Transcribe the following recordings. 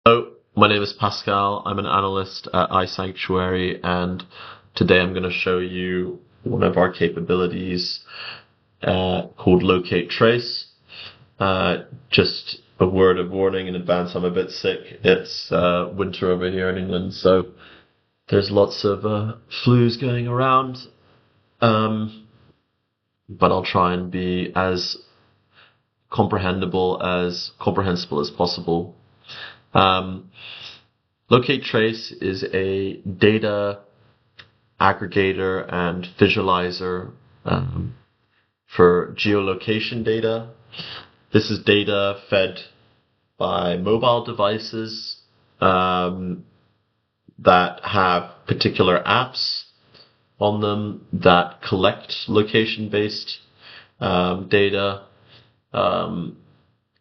Hello, my name is Pascal. I'm an analyst at iSanctuary, and today I'm going to show you one of our capabilities called Locate Trace. Just a word of warning in advance, I'm a bit sick. It's winter over here in England, so there's lots of flus going around. But I'll try and be as comprehensible as possible. Locate Trace is a data aggregator and visualizer for geolocation data. This is data fed by mobile devices that have particular apps on them that collect location-based data.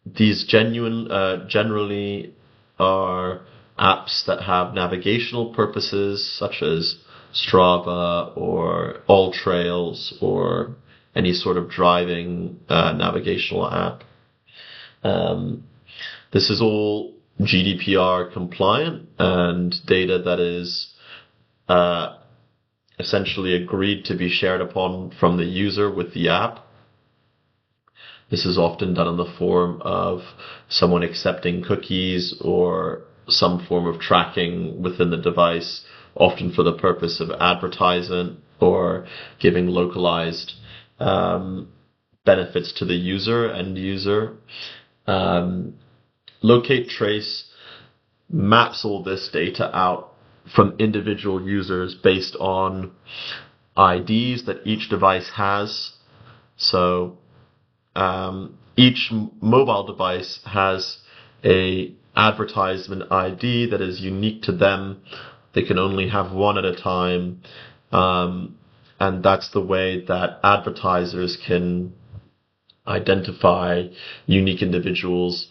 These generally are apps that have navigational purposes, such as Strava or AllTrails or any sort of driving navigational app. This is all GDPR compliant and data that is essentially agreed to be shared upon from the user with the app. This is often done in the form of someone accepting cookies or some form of tracking within the device, often for the purpose of advertisement or giving localized benefits to the end user. Locate Trace maps all this data out from individual users based on IDs that each device has. So each mobile device has a advertisement ID that is unique to them. They can only have one at a time, and that's the way that advertisers can identify unique individuals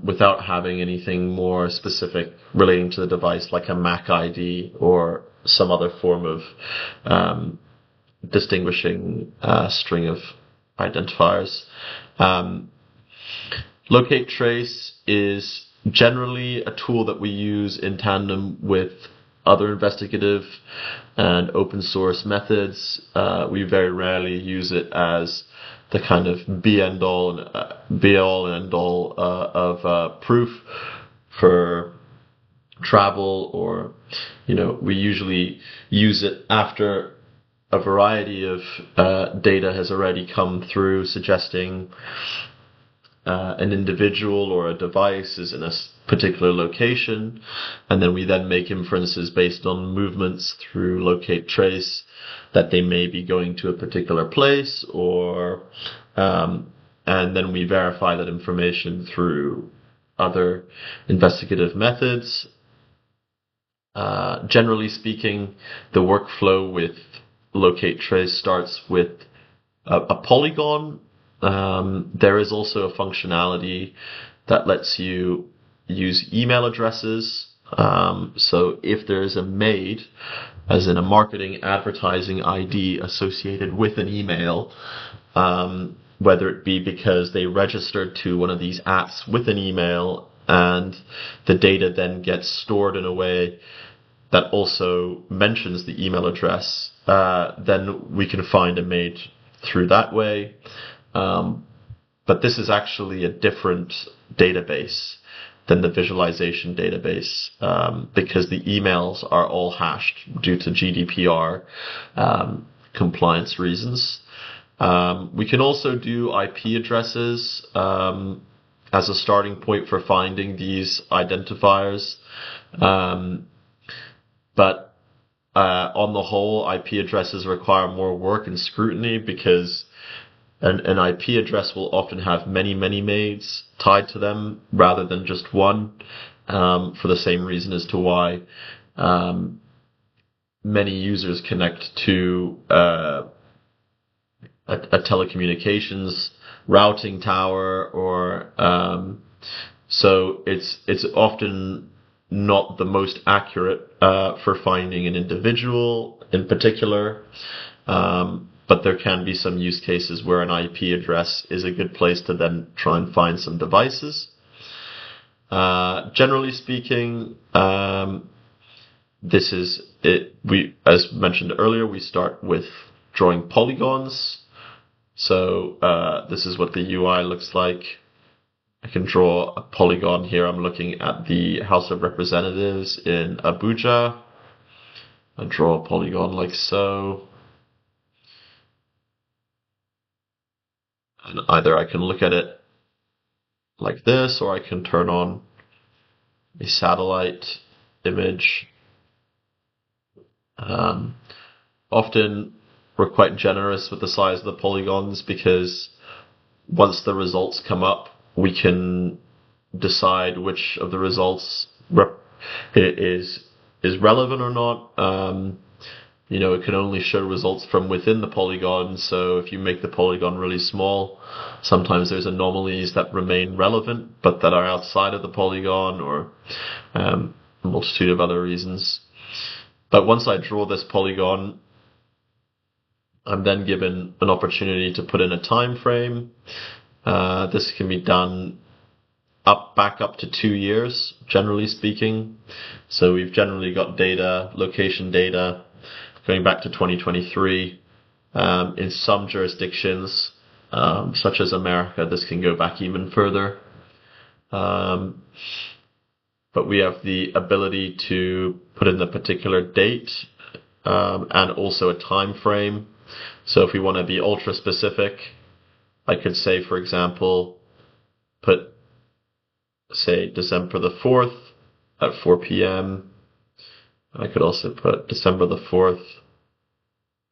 without having anything more specific relating to the device, like a MAC ID or some other form of distinguishing string of identifiers. Locate Trace is generally a tool that we use in tandem with other investigative and open source methods. We very rarely use it as the kind of be all and end all of proof for travel, or we usually use it after a variety of data has already come through suggesting an individual or a device is in a particular location, and then we make inferences based on movements through Locate Trace that they may be going to a particular place, or and then we verify that information through other investigative methods. Generally speaking, the workflow with Locate Trace starts with a polygon. There is also a functionality that lets you use email addresses. So if there is a MAID, as in a marketing advertising ID associated with an email, whether it be because they registered to one of these apps with an email and the data then gets stored in a way that also mentions the email address, then we can find a MAID through that way. But this is actually a different database than the visualization database, because the emails are all hashed due to GDPR compliance reasons. We can also do IP addresses as a starting point for finding these identifiers. But on the whole, IP addresses require more work and scrutiny because an IP address will often have many MAIDs tied to them rather than just one, for the same reason as to why many users connect to a telecommunications routing tower, or so it's often not the most accurate for finding an individual in particular. But there can be some use cases where an IP address is a good place to then try and find some devices. Generally speaking, this is it. As mentioned earlier, we start with drawing polygons. So this is what the UI looks like. I can draw a polygon here. I'm looking at the House of Representatives in Abuja. I draw a polygon like so. And either I can look at it like this, or I can turn on a satellite image. Often we're quite generous with the size of the polygons because once the results come up, we can decide which of the results is relevant or not. It can only show results from within the polygon, so if you make the polygon really small, sometimes there's anomalies that remain relevant, but that are outside of the polygon, or a multitude of other reasons. But once I draw this polygon, I'm then given an opportunity to put in a time frame. This can be done back up to 2 years, generally speaking. So we've generally got data, location data, going back to 2023. In some jurisdictions, such as America, this can go back even further. But we have the ability to put in the particular date and also a time frame. So if we want to be ultra specific, I could say, for example, say December the 4th at 4 p.m. I could also put December the 4th,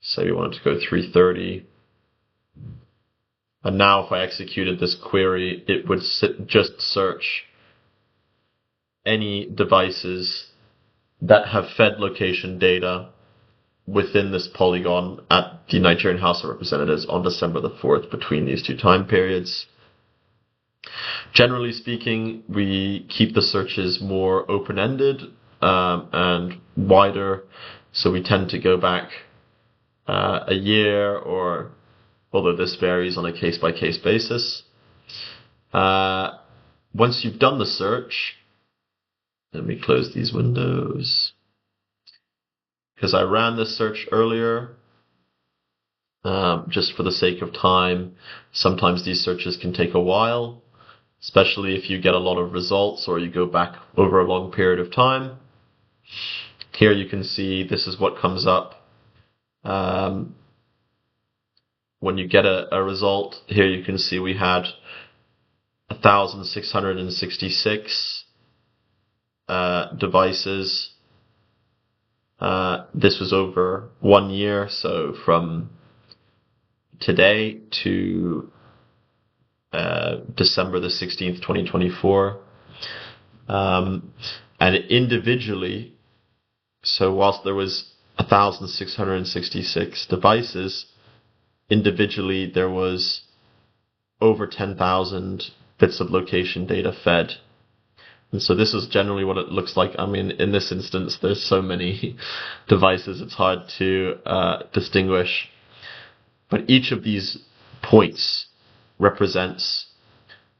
say we wanted to go 3:30. And now if I executed this query, it would just search any devices that have fed location data within this polygon at the Nigerian House of Representatives on December the 4th between these two time periods. Generally speaking, we keep the searches more open-ended and wider, so we tend to go back a year, or although this varies on a case-by-case basis. Once you've done the search, let me close these windows, because I ran this search earlier. Just for the sake of time, sometimes these searches can take a while, especially if you get a lot of results or you go back over a long period of time. Here you can see this is what comes up. When you get a result, here you can see we had 1,666 devices. This was over 1 year, so from today to December the 16th, 2024. And individually, so whilst there was 1,666 devices, individually there was over 10,000 bits of location data fed. And so this is generally what it looks like. I mean, in this instance, there's so many devices, it's hard to distinguish. But each of these points represents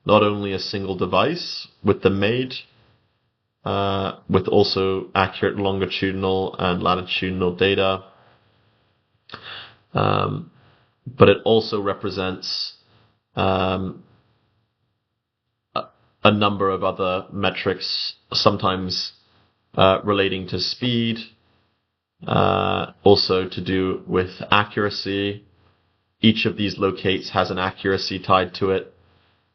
not only a single device with them made, with also accurate longitudinal and latitudinal data, but it also represents a number of other metrics, sometimes relating to speed, also to do with accuracy. Each of these locates has an accuracy tied to it.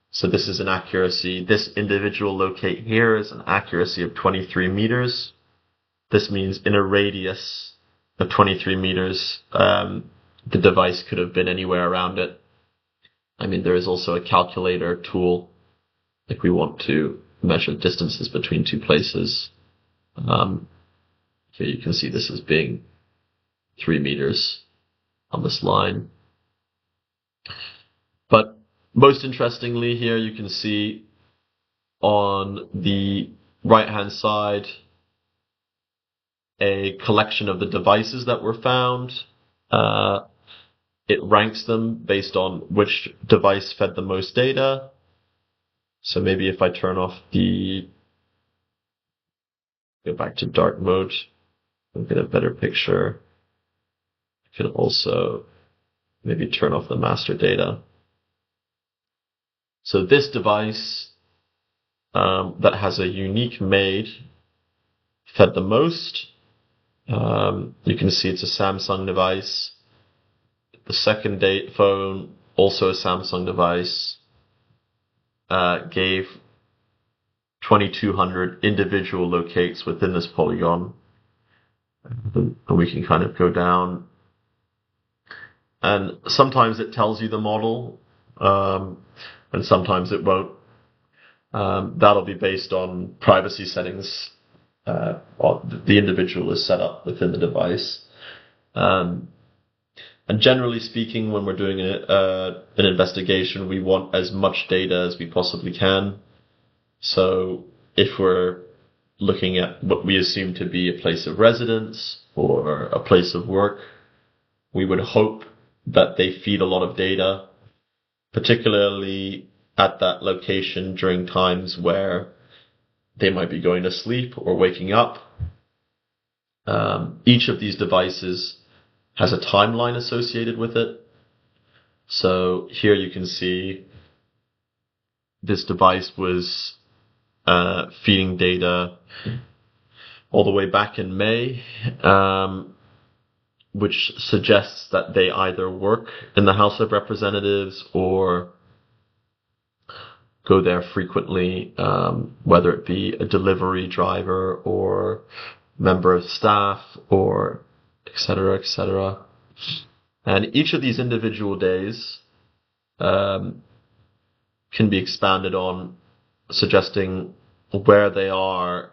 So this is an accuracy. This individual locate here is an accuracy of 23 meters. This means in a radius of 23 meters, the device could have been anywhere around it. I mean, there is also a calculator tool if we want to measure distances between two places. Here you can see this as being 3 meters on this line. But most interestingly, here you can see on the right-hand side a collection of the devices that were found. It ranks them based on which device fed the most data. So maybe if I turn off the Go back to dark mode and get a better picture. You can also maybe turn off the master data. So this device that has a unique made fed the most. You can see it's a Samsung device. The second phone, also a Samsung device, gave 2200 individual locates within this polygon. And we can kind of go down. And sometimes it tells you the model, and sometimes it won't. That'll be based on privacy settings the individual is set up within the device. And generally speaking, when we're doing an investigation, we want as much data as we possibly can. So if we're looking at what we assume to be a place of residence or a place of work, we would hope that they feed a lot of data, particularly at that location during times where they might be going to sleep or waking up. Each of these devices has a timeline associated with it. So here you can see this device was feeding data all the way back in May, which suggests that they either work in the House of Representatives or go there frequently, whether it be a delivery driver or member of staff or etc., etc. And each of these individual days can be expanded on, suggesting where they are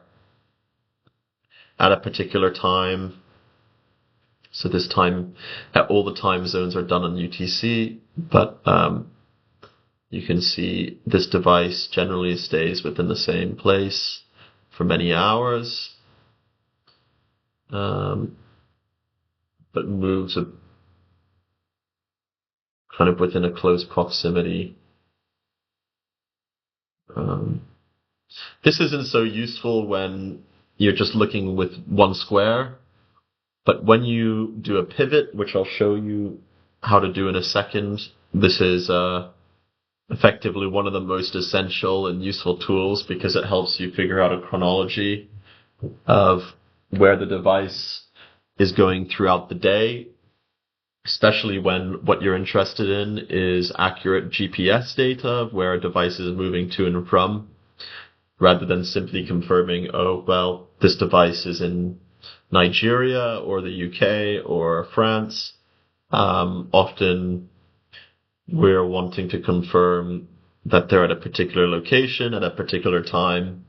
at a particular time. So this time, all the time zones are done on UTC, but you can see this device generally stays within the same place for many hours, but moves kind of within a close proximity. This isn't so useful when you're just looking with one square, but when you do a pivot, which I'll show you how to do in a second, this is effectively one of the most essential and useful tools because it helps you figure out a chronology of where the device is going throughout the day, especially when what you're interested in is accurate GPS data of where a device is moving to and from, rather than simply confirming, oh, well, this device is in Nigeria or the UK or France. Often we're wanting to confirm that they're at a particular location at a particular time.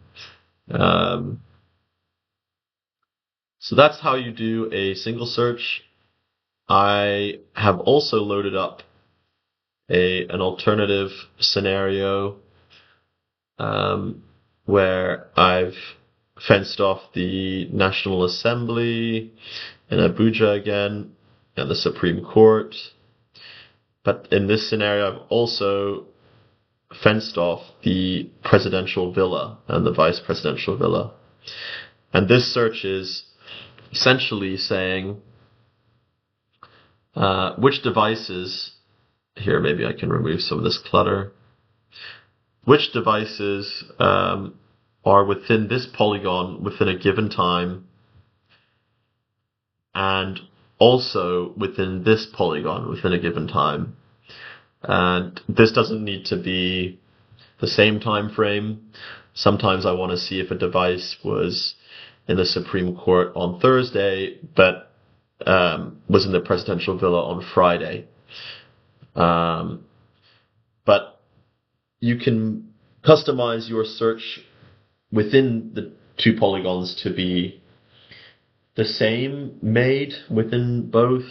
So that's how you do a single search. I have also loaded up an alternative scenario where I've fenced off the National Assembly in Abuja again and the Supreme Court. But in this scenario, I've also fenced off the presidential villa and the vice presidential villa. And this search is essentially saying which devices, here maybe I can remove some of this clutter, which devices are within this polygon within a given time, and also within this polygon within a given time. And this doesn't need to be the same time frame. Sometimes I want to see if a device was in the Supreme Court on Thursday, but was in the presidential villa on Friday. But you can customize your search within the two polygons to be the same made within both,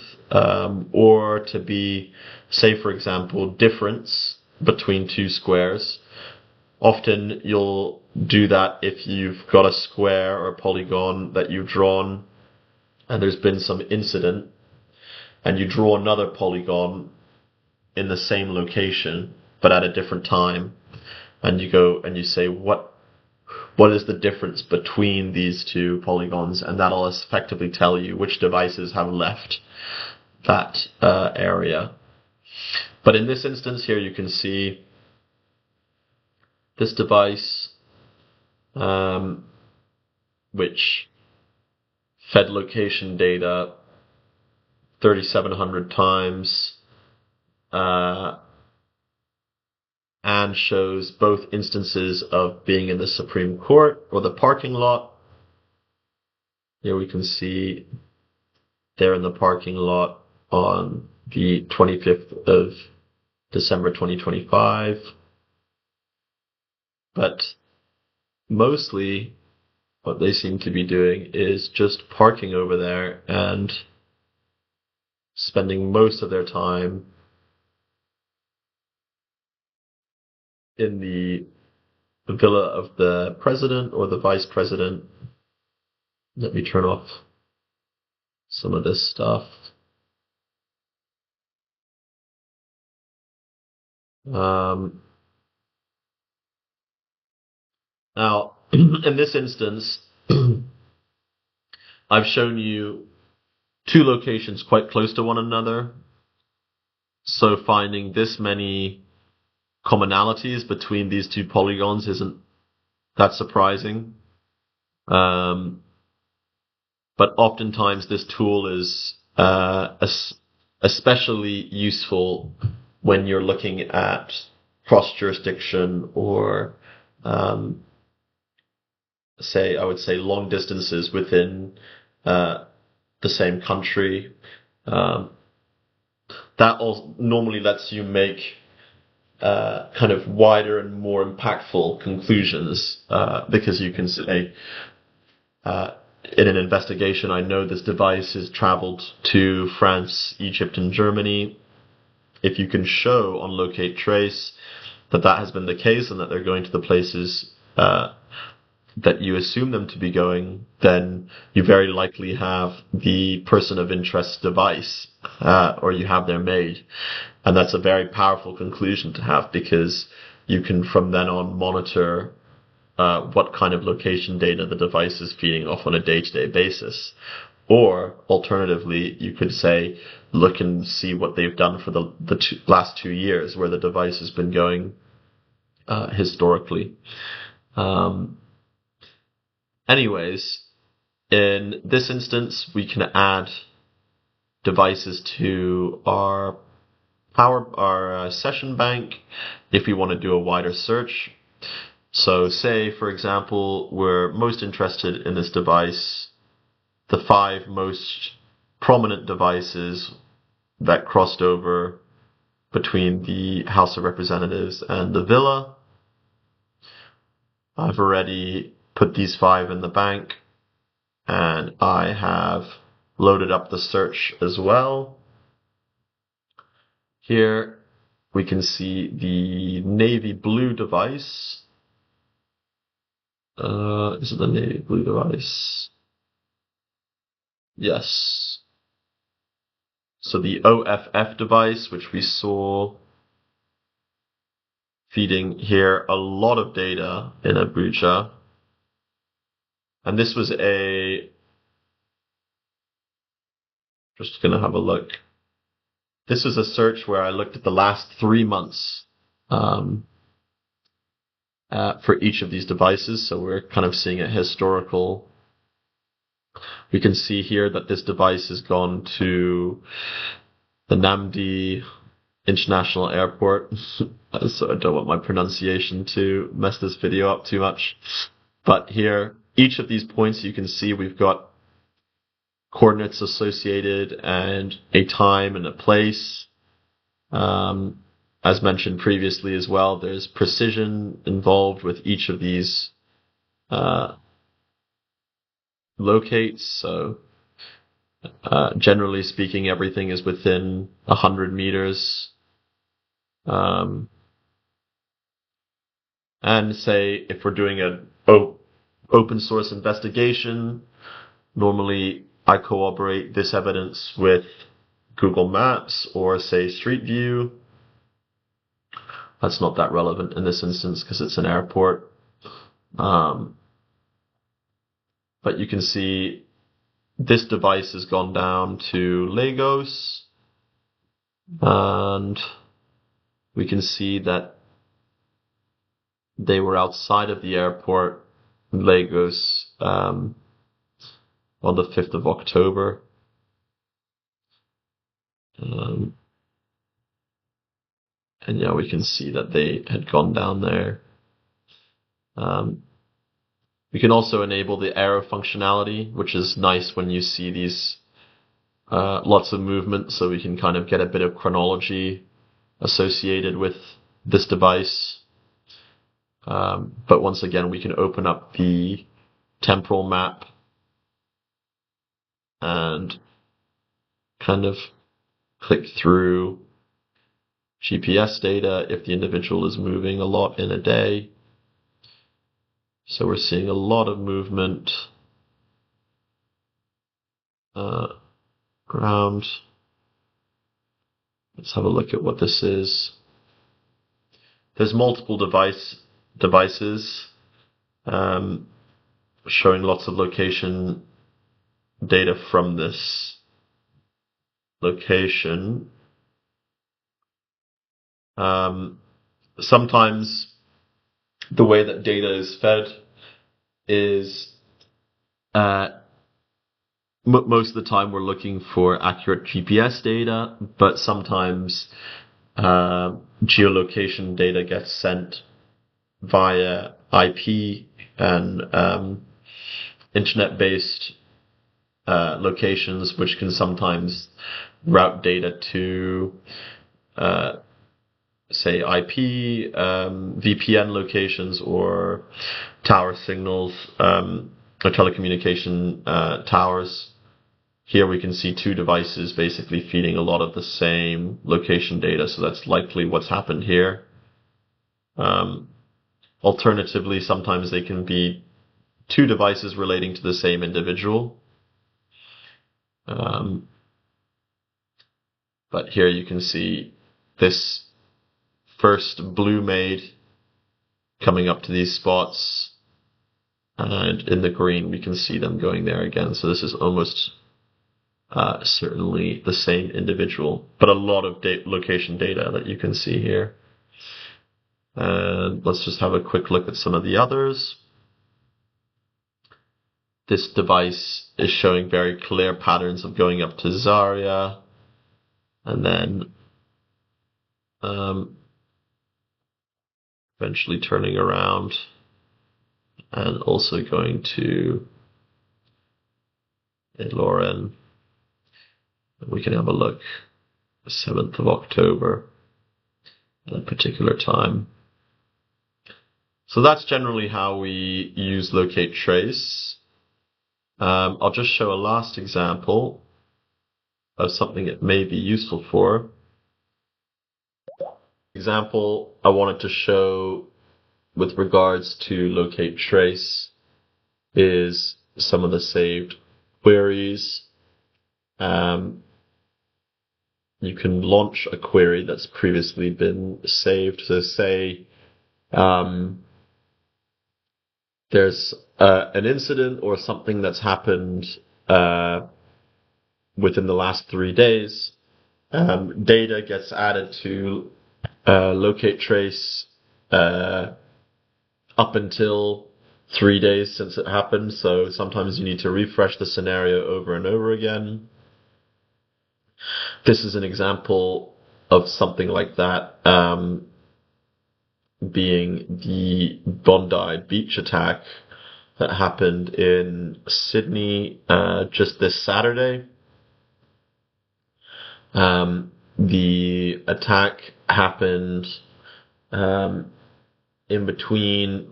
or to be, say, for example, difference between two squares. Often you'll do that if you've got a square or a polygon that you've drawn and there's been some incident, and you draw another polygon in the same location but at a different time, and you go and you say what what is the difference between these two polygons, and that'll effectively tell you which devices have left that area. But in this instance here, you can see this device, which fed location data 3,700 times, and shows both instances of being in the Supreme Court or the parking lot. Here we can see they're in the parking lot on the 25th of December 2025. But mostly what they seem to be doing is just parking over there and spending most of their time in the villa of the president or the vice president. Let me turn off some of this stuff. Now, in this instance, I've shown you two locations quite close to one another. So finding this many commonalities between these two polygons isn't that surprising. But oftentimes this tool is especially useful when you're looking at cross-jurisdiction or I would say long distances within the same country. That all normally lets you make kind of wider and more impactful conclusions, because you can say, in an investigation, I know this device has traveled to France, Egypt, and Germany. If you can show on locate trace that has been the case and that they're going to the places that you assume them to be going, then you very likely have the person of interest device, or you have their maid. And that's a very powerful conclusion to have, because you can from then on monitor what kind of location data the device is feeding off on a day-to-day basis. Or alternatively, you could say, look and see what they've done for the last 2 years where the device has been going historically. Anyways, in this instance, we can add devices to our session bank if we want to do a wider search. So say, for example, we're most interested in this device, the 5 most prominent devices that crossed over between the House of Representatives and the Villa. I've already put these 5 in the bank, and I have loaded up the search as well. Here we can see the navy blue device. Is it the navy blue device? Yes. So the OFF device, which we saw feeding here a lot of data in Abuja. And this was just going to have a look. This was a search where I looked at the last 3 months for each of these devices. So we're kind of seeing a historical. We can see here that this device has gone to the Namdi International Airport. So I don't want my pronunciation to mess this video up too much. But here, each of these points, you can see we've got coordinates associated and a time and a place. As mentioned previously as well, there's precision involved with each of these locates. So generally speaking, everything is within 100 meters. And say if we're doing an open source investigation, normally I corroborate this evidence with Google Maps or say Street View. That's not that relevant in this instance because it's an airport. But you can see this device has gone down to Lagos, and we can see that they were outside of the airport in Lagos on the 5th of October. And yeah, we can see that they had gone down there. We can also enable the arrow functionality, which is nice when you see these lots of movement, so we can kind of get a bit of chronology associated with this device. But once again, we can open up the temporal map and kind of click through GPS data if the individual is moving a lot in a day. So we're seeing a lot of movement around. Let's have a look at what this is. There's multiple devices showing lots of location data from this location. Sometimes the way that data is fed is most of the time we're looking for accurate GPS data, but sometimes geolocation data gets sent via IP and internet-based locations, which can sometimes route data to say IP, VPN locations, or tower signals, or telecommunication towers. Here we can see two devices basically feeding a lot of the same location data, so that's likely what's happened here. Alternatively, sometimes they can be two devices relating to the same individual. But here you can see this first blue maid coming up to these spots, and in the green we can see them going there again. So this is almost certainly the same individual, but a lot of location data that you can see here. And let's just have a quick look at some of the others. This device is showing very clear patterns of going up to Zaria, and then eventually turning around and also going to Ilorin. We can have a look, the 7th of October at a particular time. So that's generally how we use locate trace. I'll just show a last example of something it may be useful for. Example I wanted to show with regards to locate trace is some of the saved queries. You can launch a query that's previously been saved. So say there's an incident or something that's happened within the last 3 days. Data gets added to locate trace up until 3 days since it happened. So sometimes you need to refresh the scenario over and over again. This is an example of something like that, being the Bondi beach attack that happened in Sydney just this Saturday. The attack happened in between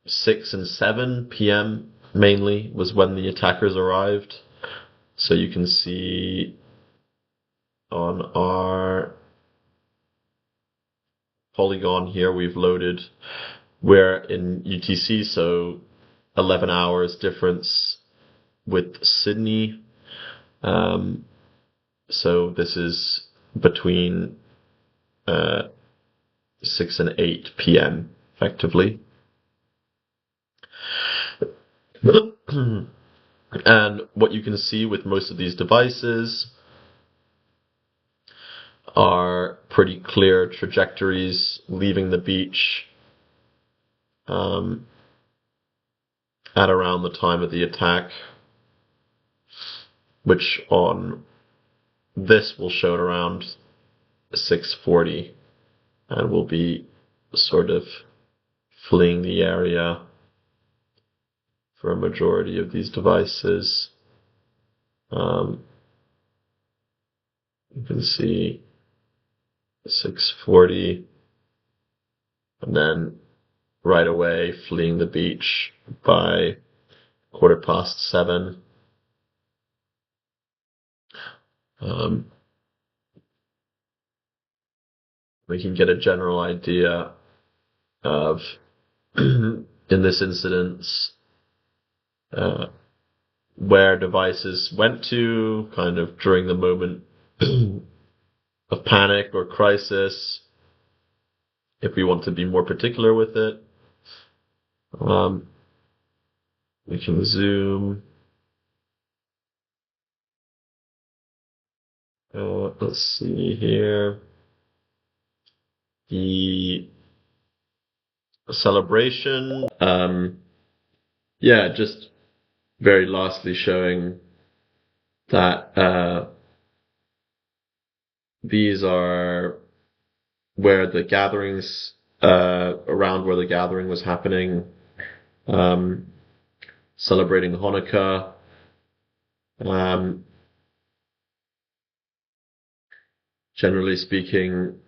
6 and 7 p.m. mainly was when the attackers arrived. So you can see on our polygon here we've loaded we're in UTC, so 11 hours difference with Sydney. So this is between 6 and 8 p.m. effectively. And what you can see with most of these devices are pretty clear trajectories leaving the beach at around the time of the attack, which on this will show at around 6:40, and will be sort of fleeing the area for a majority of these devices. You can see 6:40, and then right away fleeing the beach by 7:15. We can get a general idea of, in this incident, where devices went to, kind of during the moment of panic or crisis, if we want to be more particular with it. We can zoom. Let's see here. The celebration. Just very lastly showing that these are where the gatherings, around where the gathering was happening, celebrating Hanukkah. Generally speaking,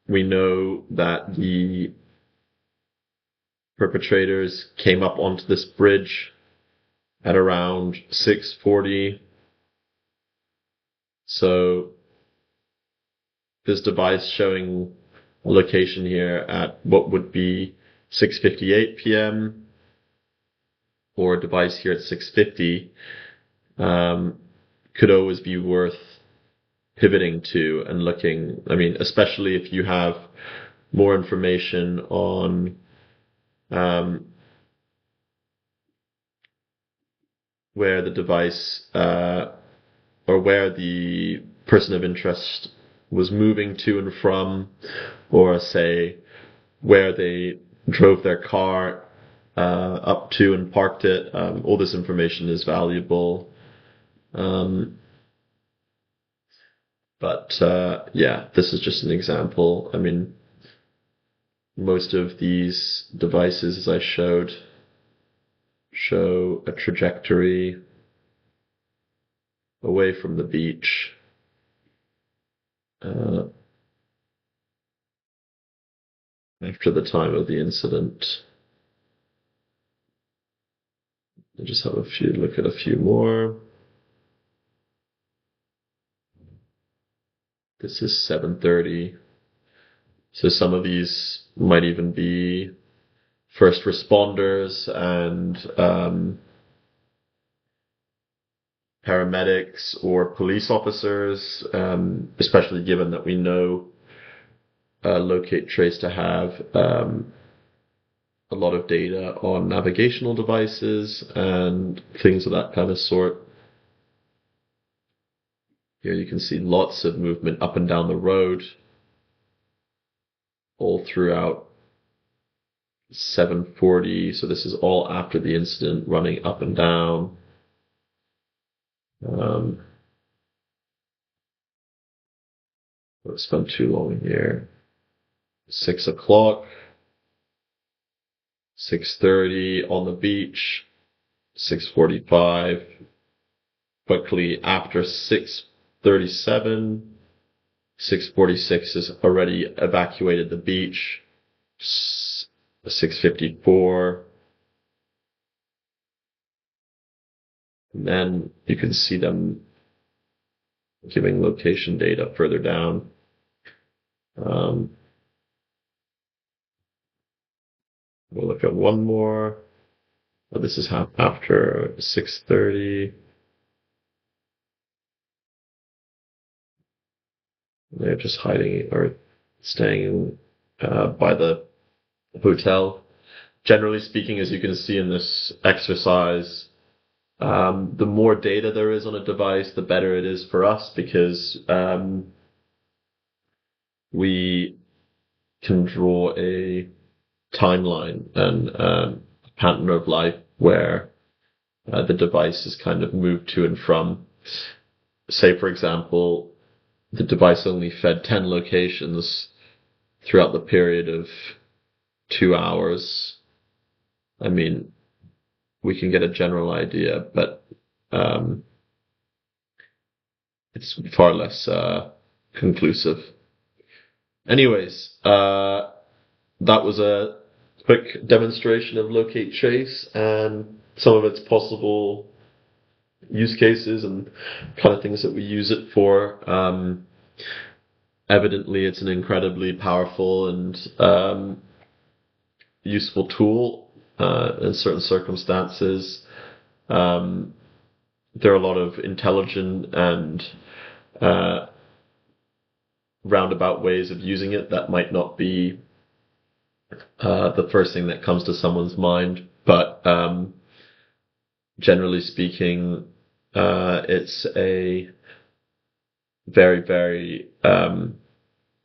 we know that the perpetrators came up onto this bridge at around 6:40. So this device showing a location here at what would be 6:58 p.m. or a device here at 6:50 could always be worth pivoting to and looking. I mean, especially if you have more information on where the device or where the person of interest was moving to and from, or say where they drove their car up to and parked it. All this information is valuable. This is just an example. I mean, most of these devices, as I showed, show a trajectory away from the beach. After the time of the incident. I'll just have look at a few more. This is 7:30. So some of these might even be first responders and paramedics or police officers, especially given that we know Locate Trace to have a lot of data on navigational devices and things of that kind of sort. Here you can see lots of movement up and down the road all throughout 7:40. So this is all after the incident, running up and down. Don't spend too long here. 6 o'clock, 6:30 on the beach, 6:45. Quickly after 6:37, 6:46 has already evacuated the beach. 6:54. And then you can see them giving location data further down. We'll look at one more. Oh, this is after 6:30. They're just hiding or staying by the hotel. Generally speaking, as you can see in this exercise, The more data there is on a device, the better it is for us because we can draw a timeline and a pattern of life where the device is kind of moved to and from. Say, for example, the device only fed 10 locations throughout the period of 2 hours. I mean, we can get a general idea, but it's far less conclusive. Anyways, that was a quick demonstration of locate trace and some of its possible use cases and kind of things that we use it for. Evidently, it's an incredibly powerful and useful tool in certain circumstances. There are a lot of intelligent and roundabout ways of using it that might not be the first thing that comes to someone's mind, but generally speaking, it's a very, very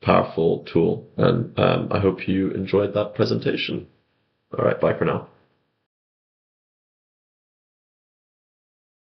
powerful tool, and I hope you enjoyed that presentation. All right, bye for now.